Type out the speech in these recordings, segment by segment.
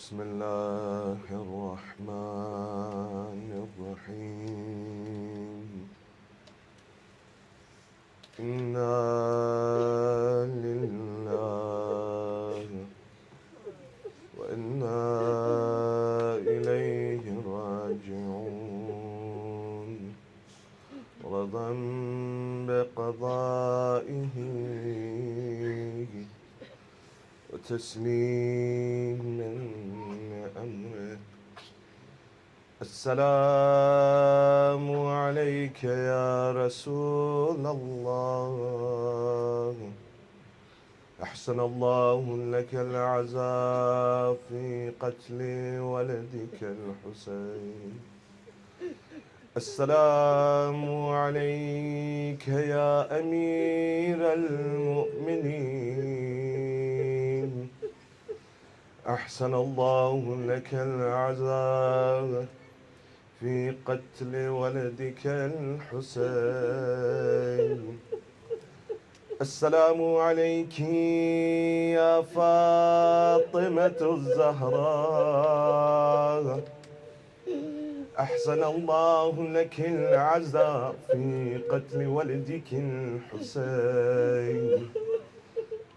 بسم الله الرحمن الرحيم إنا لله وإنا إليه راجعون رضا بقضائه وتسليما أمره. السلام عليك يا رسول الله أحسن الله لك العزاء في قتل ولدك الحسين. السلام عليك يا أمير المؤمنين أحسن الله لك العزاء في قتل ولدك الحسين. السلام عليك يا فاطمة الزهراء أحسن الله لك العزاء في قتل ولدك الحسين.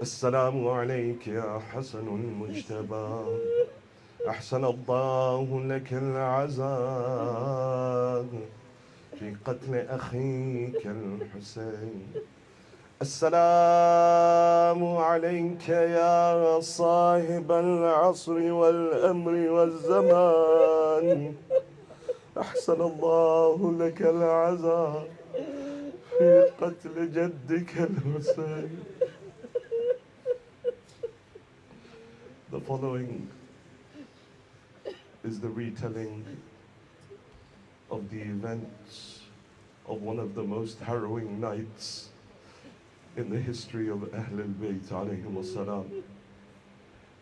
السلام عليك يا حسن المجتبى أحسن الله لك العزاء في قتل أخيك الحسين. السلام عليك يا صاحب العصر والأمر والزمان أحسن الله لك العزاء في قتل جدك الحسين. The following is the retelling of the events of one of the most harrowing nights in the history of Ahlul Bayt alayhim salam.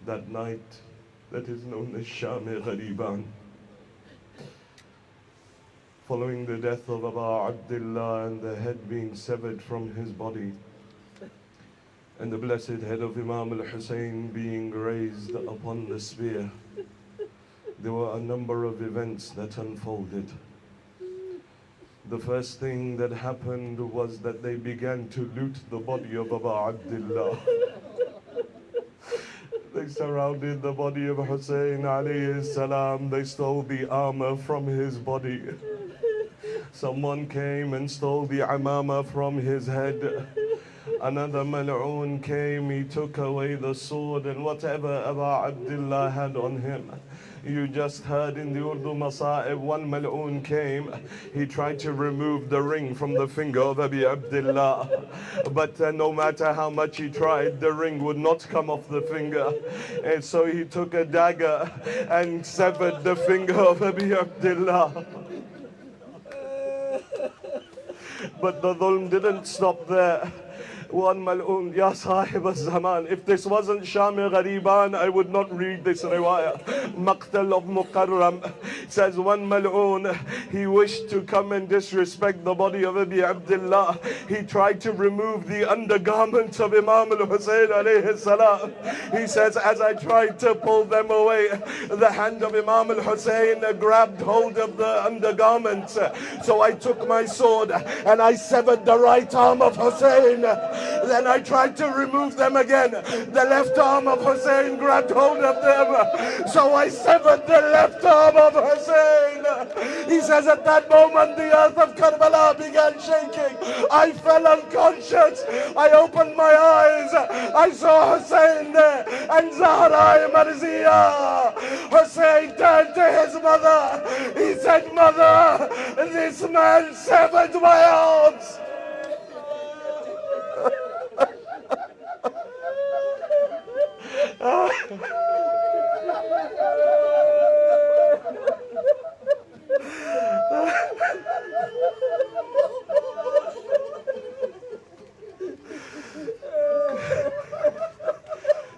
That night that is known as Shām-e-Ghariban. Following the death of Abu Abdullah and the head being severed from his body, and the blessed head of Imam al-Husayn being raised upon the spear, there were a number of events that unfolded. The first thing that happened was that they began to loot the body of Abu Abdullah. They surrounded the body of Husayn alayhi salam. They stole the armor from his body. Someone came and stole the amama from his head. Another mal'oon came, he took away the sword and whatever Abu Abdullah had on him. You just heard in the Urdu Masa'ib, one mal'oon came, he tried to remove the ring from the finger of Abu Abdullah. But no matter how much he tried, the ring would not come off the finger. And so he took a dagger and severed the finger of Abu Abdullah. But the dhulm didn't stop there. One mal'oon, Ya Sahib al-Zaman, if this wasn't Shām-e-Gharībān, I would not read this riwayah. Maqtal of Mukarram says one mal'oon, he wished to come and disrespect the body of Abu Abdullah. He tried to remove the undergarments of Imam al-Husayn alayhi salam. He says, as I tried to pull them away, the hand of Imam al-Husayn grabbed hold of the undergarments. So I took my sword and I severed the right arm of Husayn. Then I tried to remove them again. The left arm of Husayn grabbed hold of them. So I severed the left arm of Husayn. He says at that moment the earth of Karbala began shaking. I fell unconscious. I opened my eyes. I saw Husayn there and Zahra Marziya. Husayn turned to his mother. He said, Mother, this man severed my arms.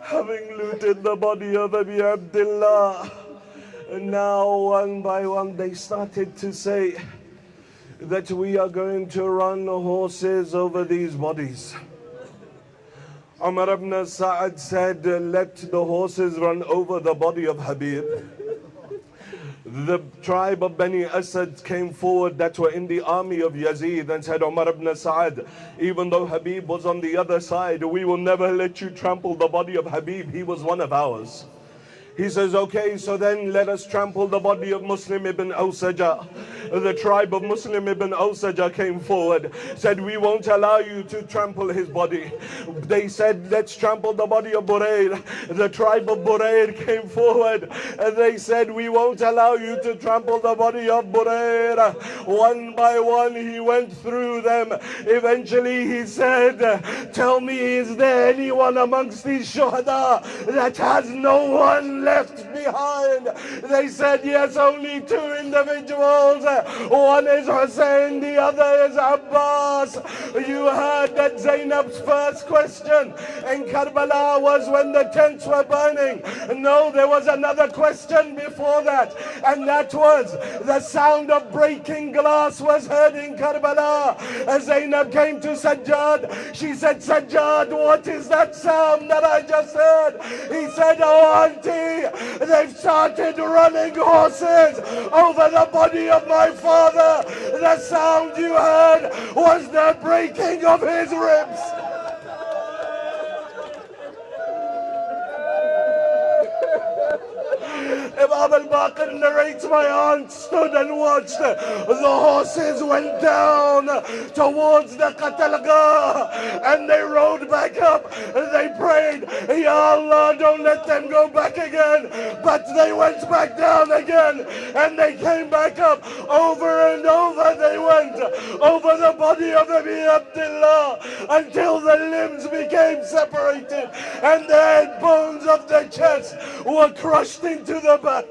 Having looted the body of Abu Abdullah, and now one by one they started to say that we are going to run horses over these bodies. Umar ibn Sa'ad said, let the horses run over the body of Habib. The tribe of Bani Asad came forward that were in the army of Yazid and said, Umar ibn Sa'ad, even though Habib was on the other side, we will never let you trample the body of Habib. He was one of ours. He says, okay, so then let us trample the body of Muslim ibn Awsaja. The tribe of Muslim ibn Awsaja came forward, said, we won't allow you to trample his body. They said, let's trample the body of Burair. The tribe of Burair came forward, and they said, we won't allow you to trample the body of Burair. One by one, he went through them. Eventually, he said, tell me, is there anyone amongst these shuhada that has no one left behind? They said, yes, only two individuals. One is Hussein, the other is Abbas. You heard that Zainab's first question in Karbala was when the tents were burning. No, there was another question before that, and that was the sound of breaking glass was heard in Karbala. As Zainab came to Sajjad, she said, Sajjad, what is that sound that I just heard? He said, oh auntie, they've started running horses over the body of my father. The sound you heard was the breaking of his ribs. Imam al-Baqir narrates, my aunt stood and watched. The horses went down towards the Qatalgah and they rode back up. They prayed, Ya Allah, don't let them go back again. But they went back down again and they came back up. Over and over they went over the body of Abi Abdullah until the limbs became separated and the head bones of the chest were crushed into the back.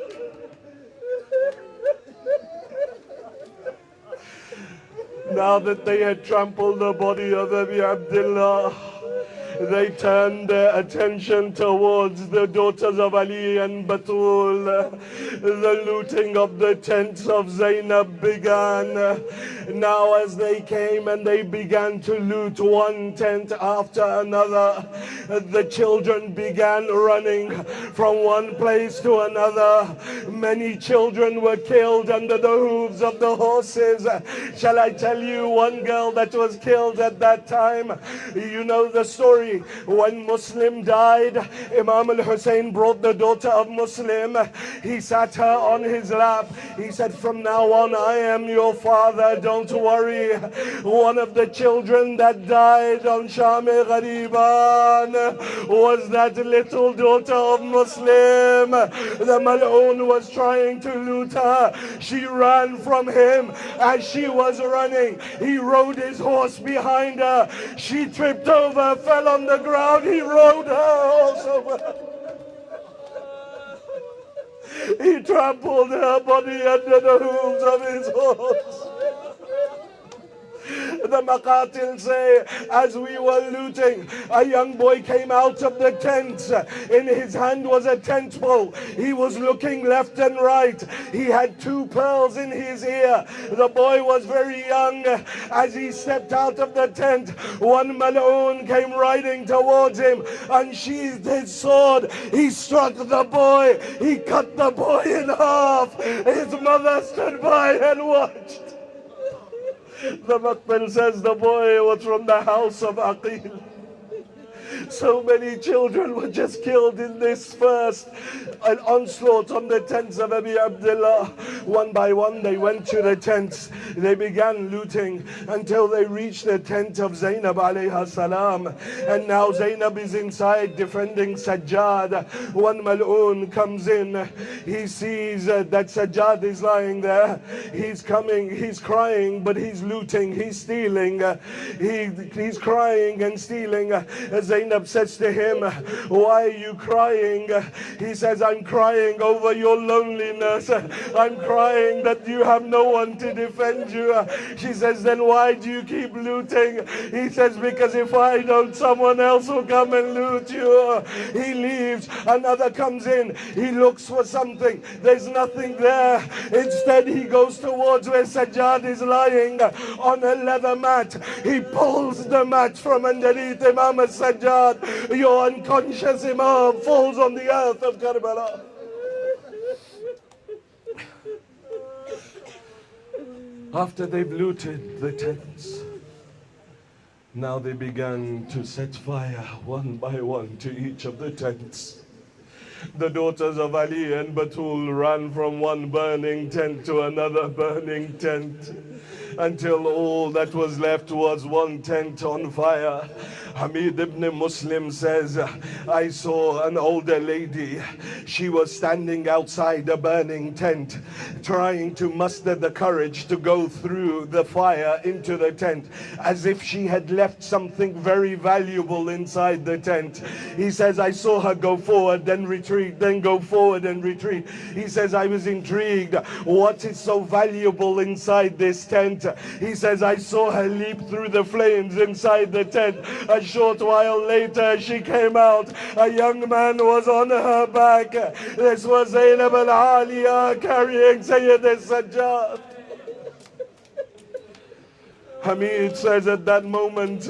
Now that they had trampled the body of Abi Abdullah, they turned their attention towards the daughters of Ali and Batul. The looting of the tents of Zainab began. Now as they came and they began to loot one tent after another, the children began running from one place to another. Many children were killed under the hooves of the horses. Shall I tell you one girl that was killed at that time? You know the story. When Muslim died, Imam al-Husayn brought the daughter of Muslim. He sat her on his lap. He said, from now on, I am your father. Don't worry. One of the children that died on Shām-e-Gharībān was that little daughter of Muslim. The Mal'oon was trying to loot her. She ran from him. As she was running, he rode his horse behind her. She tripped over, fell on the ground. He rode her also. He trampled her body under the hooves of his horse. The Maqatil say, as we were looting, a young boy came out of the tent. In his hand was a tent pole. He was looking left and right. He had 2 pearls in his ear. The boy was very young. As he stepped out of the tent, one Mal'oon came riding towards him, unsheathed his sword. He struck the boy. He cut the boy in half. His mother stood by and watched. The Maqbil says the boy was from the house of Aqil. So many children were just killed in this first onslaught on the tents of Abi Abdullah. One by one they went to the tents. They began looting until they reached the tent of Zainab alayha salam. And now Zainab is inside defending Sajjad. One Mal'oon comes in. He sees that Sajjad is lying there. He's coming, he's crying, but he's looting, he's stealing. He's crying and stealing. Zainab says to him, why are you crying? He says, I'm crying over your loneliness. I'm crying that you have no one to defend you. She says, then why do you keep looting? He says, because if I don't, someone else will come and loot you. He leaves. Another comes in. He looks for something. There's nothing there. Instead, he goes towards where Sajjad is lying on a leather mat. He pulls the mat from underneath Imam Sajjad. Sajjad, your unconscious Imam falls on the earth of Karbala. After they've looted the tents, now they began to set fire one by one to each of the tents. The daughters of Ali and Batul ran from one burning tent to another burning tent, until all that was left was one tent on fire. Hamid ibn Muslim says, I saw an older lady. She was standing outside a burning tent, trying to muster the courage to go through the fire into the tent, as if she had left something very valuable inside the tent. He says, I saw her go forward, then retreat, then go forward and retreat. He says, I was intrigued. What is so valuable inside this tent? He says, I saw her leap through the flames inside the tent. A short while later, she came out. A young man was on her back. This was Zainab al-Aliya carrying Sayyid al-Sajjad. Hamid says at that moment,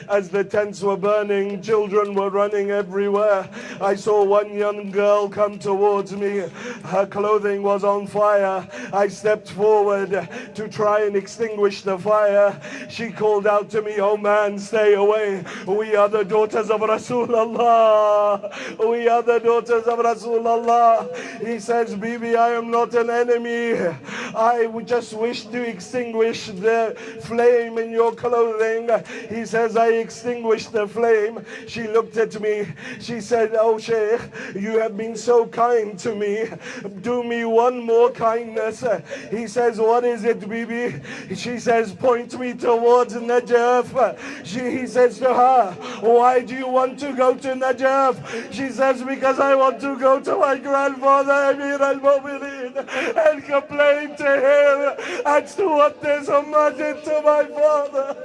as the tents were burning, children were running everywhere. I saw one young girl come towards me. Her clothing was on fire. I stepped forward to try and extinguish the fire. She called out to me, oh man, stay away. We are the daughters of Rasulullah. We are the daughters of Rasulullah. He says, Bibi, I am not an enemy. I just wish to extinguish the flame in your clothing. He says, I extinguished the flame. She looked at me. She said, oh Sheikh, you have been so kind to me. Do me one more kindness. He says, what is it, Bibi? She says, point me towards Najaf. He says to her, why do you want to go to Najaf? She says, because I want to go to my grandfather, Amir al-Mu'mineen, and complain to him as to what this ummah did to my father.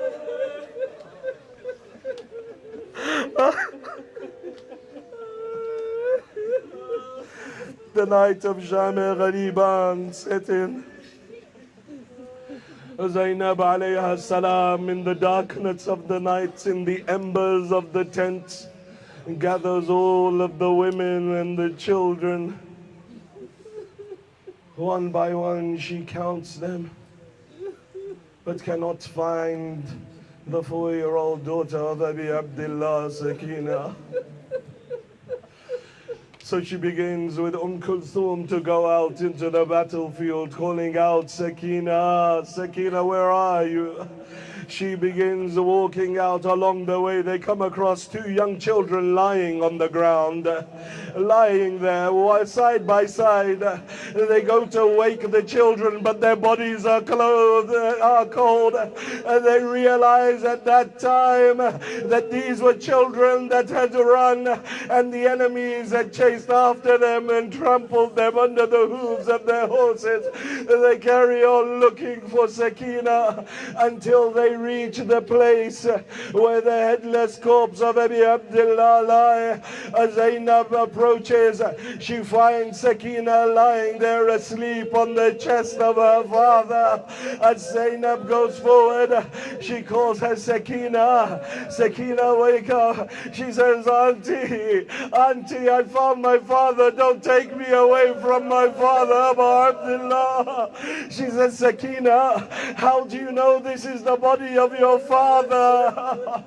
The night of Shām-e-Gharībān set in. Zainab alayha salam, in the darkness of the night, in the embers of the tent, gathers all of the women and the children. One by one she counts them, but cannot find the 4-year-old daughter of Abi Abdullah, Sakina. So she begins with Kulthum to go out into the battlefield, calling out, Sakina, Sakina, where are you? She begins walking out. Along the way, they come across 2 young children lying on the ground, lying there side by side. They go to wake the children, but their bodies are cold. And they realize at that time that these were children that had run, and the enemies had chased after them and trampled them under the hooves of their horses. They carry on looking for Sakina until they reach the place where the headless corpse of Abi Abdullah lie. As Zainab approaches, she finds Sakina lying there asleep on the chest of her father. As Zainab goes forward, she calls her Sakina. Sakina, wake up. She says, Auntie, Auntie, I found my father. Don't take me away from my father, Abu Abdullah. She says, Sakina, how do you know this is the body of your father?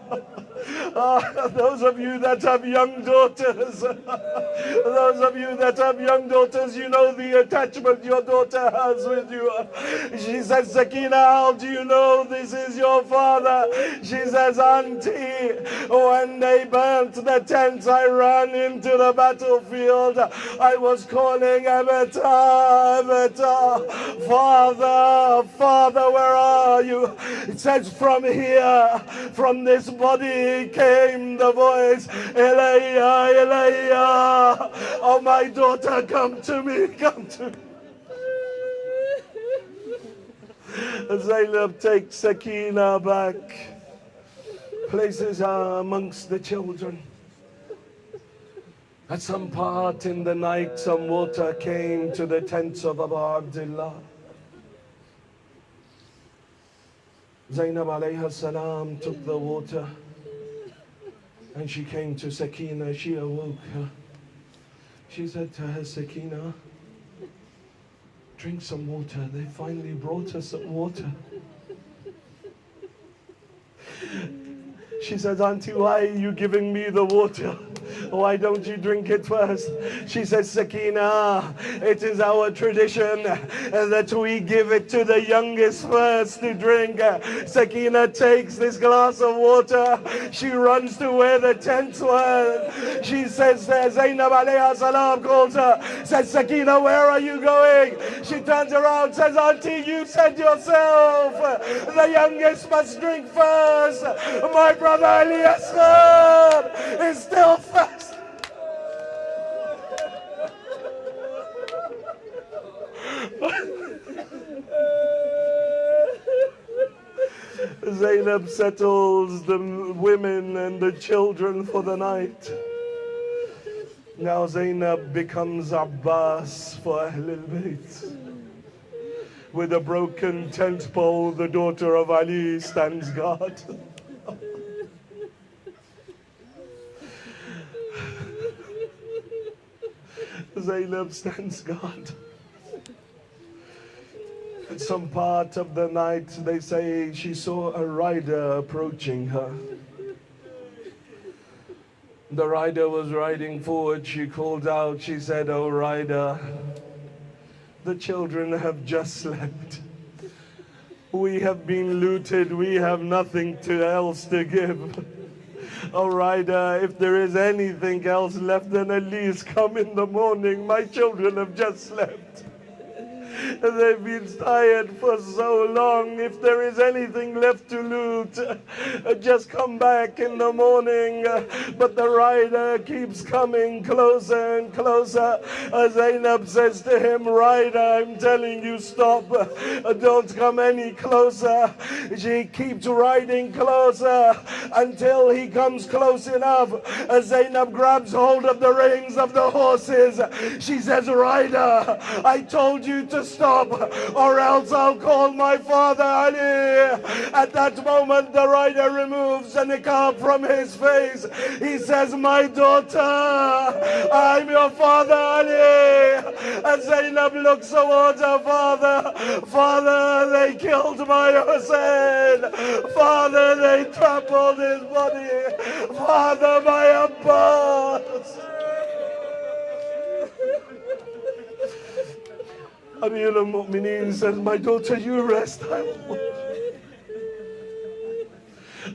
Those of you that have young daughters, those of you that have young daughters, you know the attachment your daughter has with you. She says, Sakina, how do you know this is your father? She says, Auntie, when they burnt the tents, I ran into the battlefield. I was calling, Avatar, Avatar, Father, Father, where are you? It says, from here, from this body came the voice, Elayya, Elayya. Oh, my daughter, come to me, come to me. Zainab takes Sakina back, places her amongst the children. At some part in the night, some water came to the tents of Abu Abdullah. Zainab alayha salam took the water And she came to Sakina, she awoke her. She said to her, Sakina, drink some water. They finally brought her some water. She says, Auntie, why are you giving me the water? Why don't you drink it first? She says, Sakina, it is our tradition that we give it to the youngest first to drink. Sakina takes this glass of water. She runs to where the tents were. She says, Zainab alayha salam calls her, says, Sakina, where are you going? She turns around, says, Auntie, you said yourself, the youngest must drink first. My brother Al-Asr is still fast. Zainab settles the women and the children for the night. Now Zainab becomes Abbas for Ahlul Bayt. With a broken tent pole, the daughter of Ali stands guard. Zainab stands guard. At some part of the night, they say she saw a rider approaching her. The rider was riding forward. She called out, she said, "Oh rider, the children have just slept. We have been looted. We have nothing else to give. Oh rider, if there is anything else left, then at least come in the morning. My children have just slept. They've been tired for so long. If there is anything left to loot, just come back in the morning." But the rider keeps coming closer and closer. Zainab says to him, "Rider, I'm telling you, stop. Don't come any closer." She keeps riding closer until he comes close enough. Zainab grabs hold of the reins of the horses. She says, "Rider, I told you to stop, or else I'll call my father Ali." At that moment, the rider removes the niqab from his face. He says, "My daughter, I'm your father Ali." And Zainab looks towards her father. "Father, they killed my Husayn. Father, they trampled his body. Father, my Abbas." Amir al-Mu'mineen says, "My daughter, you rest.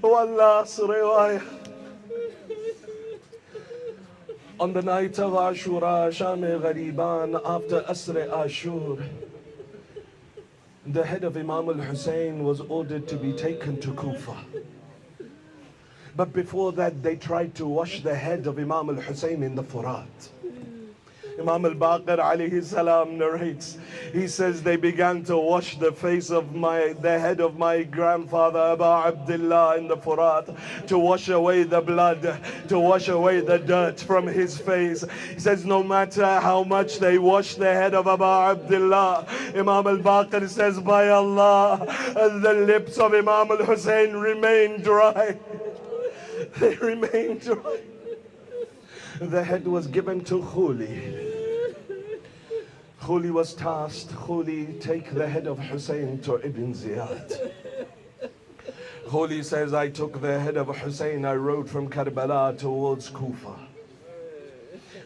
One last riwayah. On the night of Ashura, Shām-e-Ghariban, after Asr Ashur, the head of Imam al-Husayn was ordered to be taken to Kufa. But before that, they tried to wash the head of Imam al-Husayn in the Furat. Imam al-Baqir alayhi salam narrates, he says, they began to wash the face of the head of my grandfather Abu Abdullah in the Furat, to wash away the blood, to wash away the dirt from his face. He says, no matter how much they washed the head of Abu Abdullah, Imam al-Baqir says, by Allah, the lips of Imam al-Husayn remained dry. They remained dry. The head was given to Khuli. Khuli was tasked, Khuli, take the head of Hussein to Ibn Ziyad. Khuli says, I took the head of Hussein, I rode from Karbala towards Kufa.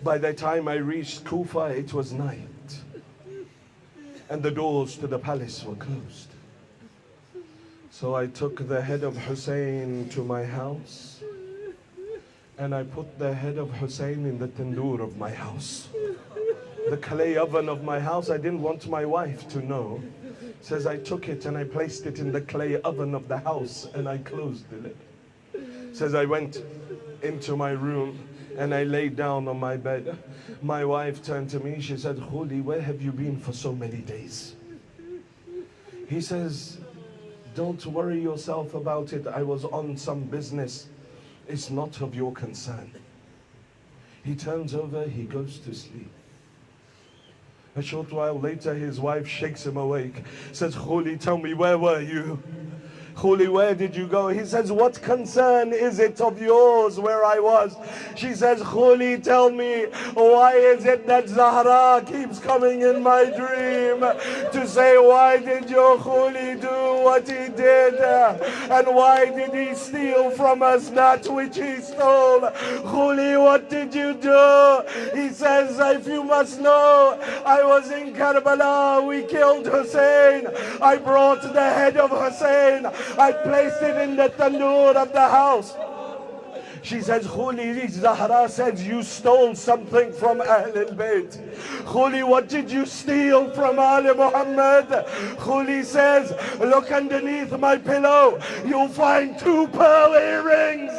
By the time I reached Kufa, it was night. And the doors to the palace were closed. So I took the head of Hussein to my house, and I put the head of Hussein in the tandoor of my house. The clay oven of my house. I didn't want my wife to know. Says I took it and I placed it in the clay oven of the house and I closed the lid. Says I went into my room and I laid down on my bed. My wife turned to me. She said, Khuli, where have you been for so many days? He says, don't worry yourself about it. I was on some business. It's not of your concern. He turns over, he goes to sleep. A short while later, his wife shakes him awake, says, Khuli, tell me, where were you? Khuli, where did you go? He says, what concern is it of yours where I was? She says, Khuli, tell me, why is it that Zahra keeps coming in my dream to say, why did your Khuli do what he did? And why did he steal from us that which he stole? Khuli, what did you do? He says, if you must know, I was in Karbala, we killed Hussein. I brought the head of Hussein, I placed it in the tandoor of the house. She says, Khuli, Zahra says, you stole something from Ahlul Bayt. Khuli, what did you steal from Ali Muhammad? Khuli says, look underneath my pillow, you'll find 2 pearl earrings.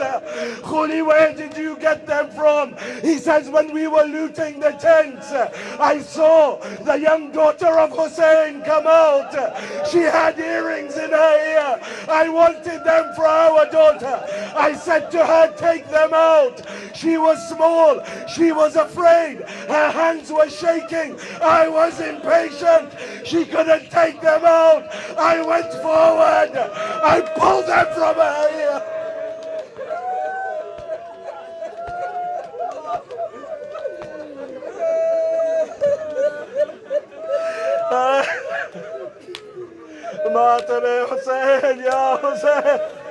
Khuli, where did you get them from? He says, when we were looting the tents, I saw the young daughter of Hussein come out. She had earrings in her ear. I wanted them for our daughter. I said to her, take them out. She was small. She was afraid. Her hands were shaking. I was impatient. She couldn't take them out. I went forward. I pulled them from her ear. martyred Hussein, ya Hussein.